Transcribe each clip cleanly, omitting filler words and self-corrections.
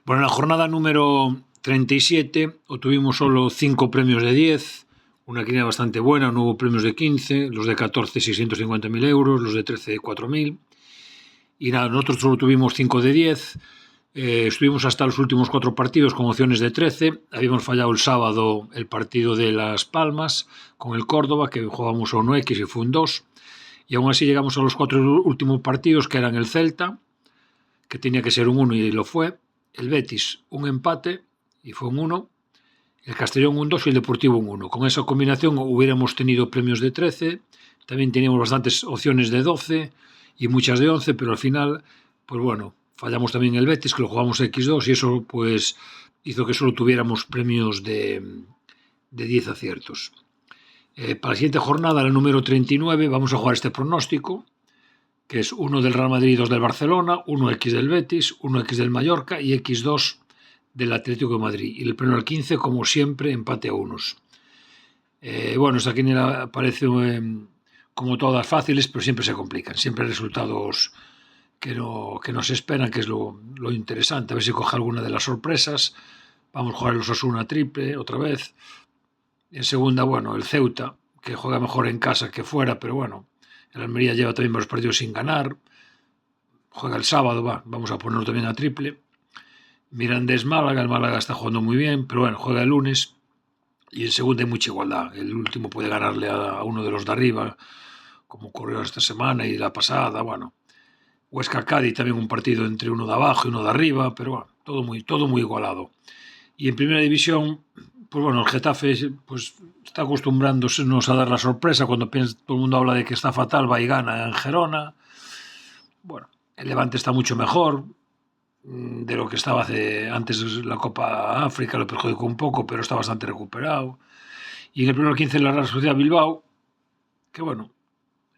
Bueno, en la jornada número 37 obtuvimos solo 5 premios de 10, una quiniela bastante buena, no hubo premios de 15, los de 14 650.000 euros, los de 13 4.000. Y nada, nosotros solo tuvimos 5 de 10. Estuvimos hasta los últimos 4 partidos con opciones de 13. Habíamos fallado el sábado el partido de Las Palmas con el Córdoba, que jugábamos a 1x y fue un 2. Y aún así llegamos a los 4 últimos partidos, que eran el Celta, que tenía que ser un 1 y lo fue, el Betis un empate y fue un 1, el Castellón un 2 y el Deportivo un 1. Con esa combinación hubiéramos tenido premios de 13, también teníamos bastantes opciones de 12 y muchas de 11, pero al final, pues bueno, fallamos también el Betis, que lo jugamos X2 y eso pues hizo que solo tuviéramos premios de 10 aciertos. Para la siguiente jornada, la número 39, vamos a jugar este pronóstico, que es 1 del Real Madrid, 2 del Barcelona, 1x del Betis, 1x del Mallorca y x2 del Atlético de Madrid. Y el premio al 15, como siempre, empate a unos. Bueno, esta quiniela parece como todas fáciles, pero siempre se complican. Siempre hay resultados que no se esperan, que es lo interesante. A ver si coge alguna de las sorpresas. Vamos a jugar los Osasuna triple otra vez. En segunda, bueno, el Ceuta, que juega mejor en casa que fuera, pero bueno, el Almería lleva también varios partidos sin ganar. Juega el sábado, vamos a ponerlo también a triple. Mirandés Málaga, el Málaga está jugando muy bien, pero bueno, juega el lunes. Y en segunda hay mucha igualdad. El último puede ganarle a uno de los de arriba, como ocurrió esta semana y la pasada. Bueno, Huesca-Cádiz también un partido entre uno de abajo y uno de arriba, pero bueno, todo muy igualado. Y en primera división, pues bueno, el Getafe pues está acostumbrándonos a dar la sorpresa cuando todo el mundo habla de que está fatal, va y gana en Gerona. Bueno, el Levante está mucho mejor de lo que estaba antes de la Copa África, lo perjudicó un poco, pero está bastante recuperado. Y en el primer 15 la Real Sociedad Bilbao, que bueno,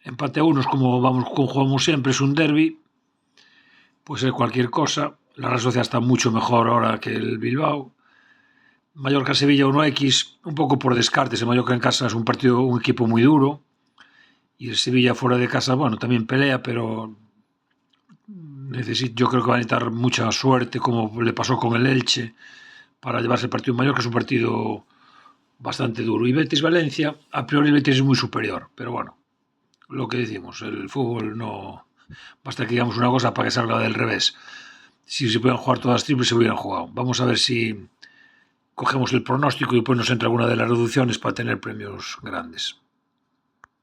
empate a unos como jugamos siempre, es un derbi, puede ser cualquier cosa. La Real Sociedad está mucho mejor ahora que el Bilbao. Mallorca-Sevilla 1x, un poco por descartes. El Mallorca en casa es un equipo muy duro. Y el Sevilla fuera de casa, bueno, también pelea, pero yo creo que va a necesitar mucha suerte, como le pasó con el Elche, para llevarse el partido en Mallorca. Es un partido bastante duro. Y Betis-Valencia, a priori el Betis es muy superior, pero bueno, lo que decimos, el fútbol no... Basta que digamos una cosa para que salga del revés. Si se puedan jugar todas triples, se hubieran jugado. Vamos a ver si cogemos el pronóstico y después nos entra alguna de las reducciones para tener premios grandes.